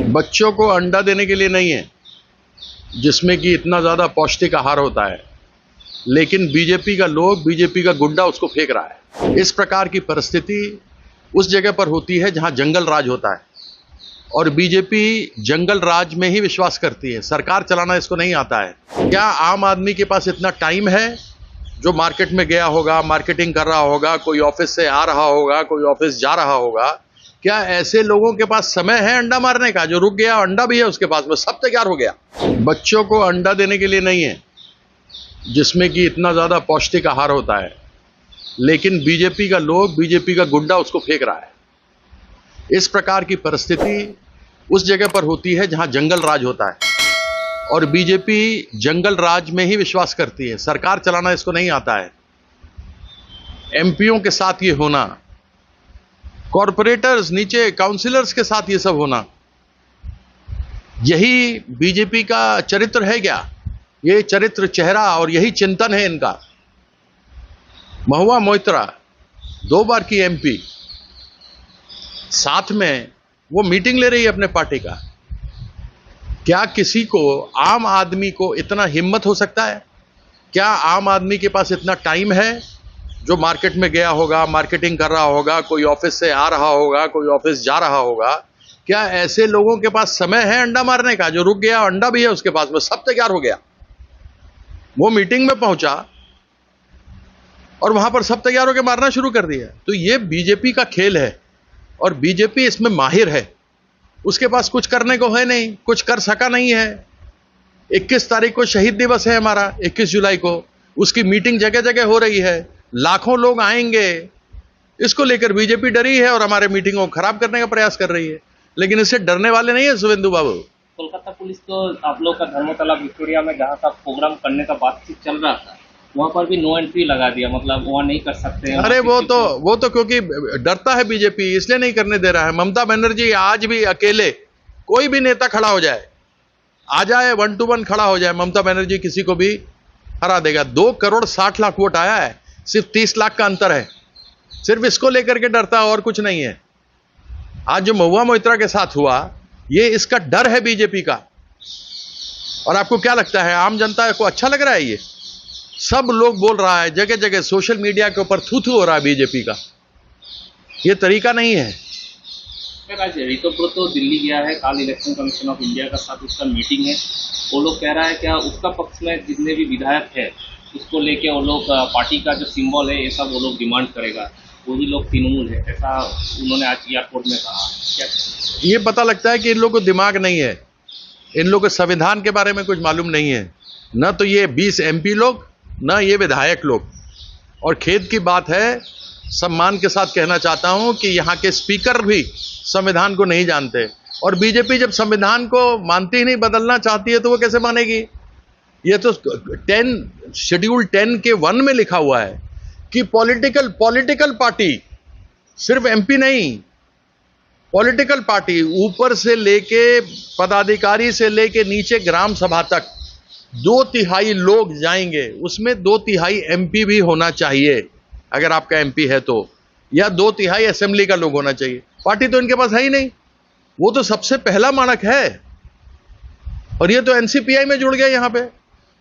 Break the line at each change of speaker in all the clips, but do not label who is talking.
बच्चों को अंडा देने के लिए नहीं है, जिसमें कि इतना ज़्यादा पौष्टिक आहार होता है, लेकिन बीजेपी का लोग, बीजेपी का गुंडा उसको फेंक रहा है। इस प्रकार की परिस्थिति उस जगह पर होती है जहां जंगल राज होता है, और बीजेपी जंगल राज में ही विश्वास करती है। सरकार चलाना इसको नहीं आता है। क्या आम आदमी के पास इतना टाइम है जो मार्केट में गया होगा, मार्केटिंग कर रहा होगा, कोई ऑफिस से आ रहा होगा, कोई ऑफिस जा रहा होगा? क्या ऐसे लोगों के पास समय है अंडा मारने का? जो रुक गया अंडा भी है उसके पास में, सब तैयार हो गया। बच्चों को अंडा देने के लिए नहीं है, जिसमें कि इतना ज्यादा पौष्टिक आहार होता है, लेकिन बीजेपी का लोग, बीजेपी का गुंडा उसको फेंक रहा है। इस प्रकार की परिस्थिति उस जगह पर होती है जहां जंगल राज होता है, और बीजेपी जंगल राज में ही विश्वास करती है। सरकार चलाना इसको नहीं आता है। एमपीओ के साथ ये होना, कॉरपोरेटर्स, नीचे काउंसिलर्स के साथ ये सब होना, यही बीजेपी का चरित्र है क्या? ये चरित्र, चेहरा और यही चिंतन है इनका। महुआ मोइत्रा 2 बार की एमपी, साथ में वो मीटिंग ले रही है अपने पार्टी का। क्या किसी को, आम आदमी को इतना हिम्मत हो सकता है? क्या आम आदमी के पास इतना टाइम है जो मार्केट में गया होगा, मार्केटिंग कर रहा होगा, कोई ऑफिस से आ रहा होगा, कोई ऑफिस जा रहा होगा? क्या ऐसे लोगों के पास समय है अंडा मारने का? जो रुक गया अंडा भी है उसके पास में, सब तैयार हो गया। वो मीटिंग में पहुंचा और वहां पर सब तैयार होकर मारना शुरू कर दिया। तो ये बीजेपी का खेल है, और बीजेपी इसमें माहिर है। उसके पास कुछ करने को है नहीं, कुछ कर सका नहीं है। 21 तारीख को शहीद दिवस है हमारा, 21 जुलाई को। उसकी मीटिंग जगह जगह हो रही है, लाखों लोग आएंगे। इसको लेकर बीजेपी डरी है और हमारे मीटिंगों को खराब करने का प्रयास कर रही है, लेकिन इससे डरने वाले नहीं है शुभेंदु बाबू।
कोलकाता पुलिस तो आप लोग का धर्मतला विक्टोरिया में जहाँ का प्रोग्राम करने का बातचीत चल रहा था, वहां पर भी नो एंट्री लगा दिया, मतलब वहां नहीं कर सकते हैं।
अरे वो तो क्योंकि डरता है बीजेपी, इसलिए नहीं करने दे रहा है। ममता बनर्जी आज भी अकेले, कोई भी नेता खड़ा हो जाए, आ जाए 1 to 1 खड़ा हो जाए, ममता बनर्जी किसी को भी हरा देगा। 2 करोड़ 60 लाख वोट आया है, सिर्फ 30 लाख का अंतर है। सिर्फ इसको लेकर के डरता है और कुछ नहीं है। आज जो महुआ मोइत्रा के साथ हुआ, ये इसका डर है बीजेपी का। और आपको क्या लगता है, आम जनता को अच्छा लग रहा है? ये सब लोग बोल रहा है, जगह जगह सोशल मीडिया के ऊपर थू हो रहा है बीजेपी का। ये तरीका नहीं है।
आज ऋतुव्रत तो दिल्ली गया है, कल इलेक्शन कमीशन ऑफ इंडिया का साथ उसका मीटिंग है। वो लोग कह रहा है क्या उसका पक्ष में जितने भी विधायक है उसको लेके वो लोग पार्टी का जो सिंबल है ये सब वो लोग डिमांड करेगा, वही लोग तृणमूल है, ऐसा उन्होंने आज एयरपोर्ट में कहा। क्या
ये पता लगता है कि इन लोगों को दिमाग नहीं है, इन लोगों को संविधान के बारे में कुछ मालूम नहीं है। न तो ये 20 एमपी लोग, न ये विधायक लोग। और खेद की बात है, सम्मान के साथ कहना चाहता हूं कि यहाँ के स्पीकर भी संविधान को नहीं जानते। और बीजेपी जब संविधान को मानती ही नहीं, बदलना चाहती है, तो वो कैसे मानेगी? ये तो शेड्यूल 10 के 1 में लिखा हुआ है कि पॉलिटिकल पार्टी, सिर्फ एमपी नहीं, पॉलिटिकल पार्टी ऊपर से लेके पदाधिकारी से लेके नीचे ग्राम सभा तक 2/3 लोग जाएंगे। उसमें 2/3 एमपी भी होना चाहिए, अगर आपका एमपी है तो, या 2/3 असेंबली का लोग होना चाहिए। पार्टी तो इनके पास है ही नहीं। वो तो सबसे पहला मानक है। और ये तो एनसीपीआई में जुड़ गया यहाँ पे।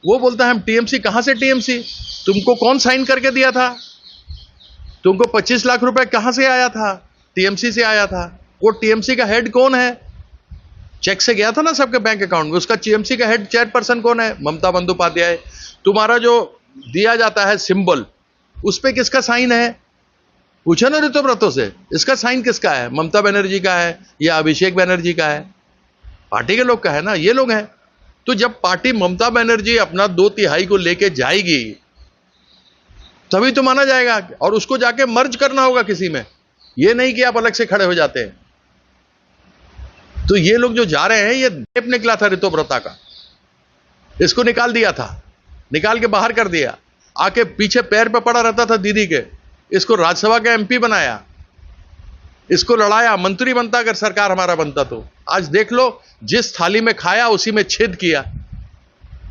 वो बोलता है हम टीएमसी। कहां से टीएमसी? तुमको कौन साइन करके दिया था? तुमको 25 लाख रुपए कहां से आया था? टीएमसी से आया था। वो टीएमसी का हेड कौन है? चेक से गया था ना सबके बैंक अकाउंट में। उसका टीएमसी का हेड चेयरपर्सन कौन है? ममता बंदोपाध्याय। तुम्हारा जो दिया जाता है सिंबल, उस पे किसका साइन है? पूछो ना ऋतुव्रतों से, इसका साइन किसका है? ममता बनर्जी का है या अभिषेक बनर्जी का है? पार्टी के लोग का है ना, ये लोग हैं। तो जब पार्टी ममता बनर्जी अपना 2/3 को लेके जाएगी, तभी तो माना जाएगा। और उसको जाके मर्ज करना होगा किसी में, ये नहीं कि आप अलग से खड़े हो जाते हैं। तो ये लोग जो जा रहे हैं, ये टेप निकला था ऋतुव्रता का, इसको निकाल दिया था, निकाल के बाहर कर दिया। आके पीछे पैर पे पड़ा रहता था दीदी के, इसको राज्यसभा का एमपी बनाया, इसको लड़ाया। मंत्री बनता अगर सरकार हमारा बनता तो। आज देख लो, जिस थाली में खाया उसी में छेद किया,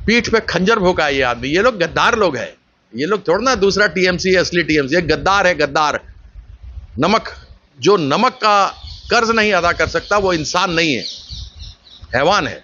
पीठ पे खंजर भोंका ये आदमी। ये लोग गद्दार लोग हैं। ये लोग थोड़ा ना दूसरा टीएमसी है, असली टीएमसी। गद्दार है, गद्दार। नमक, जो नमक का कर्ज नहीं अदा कर सकता वो इंसान नहीं है। हैवान है।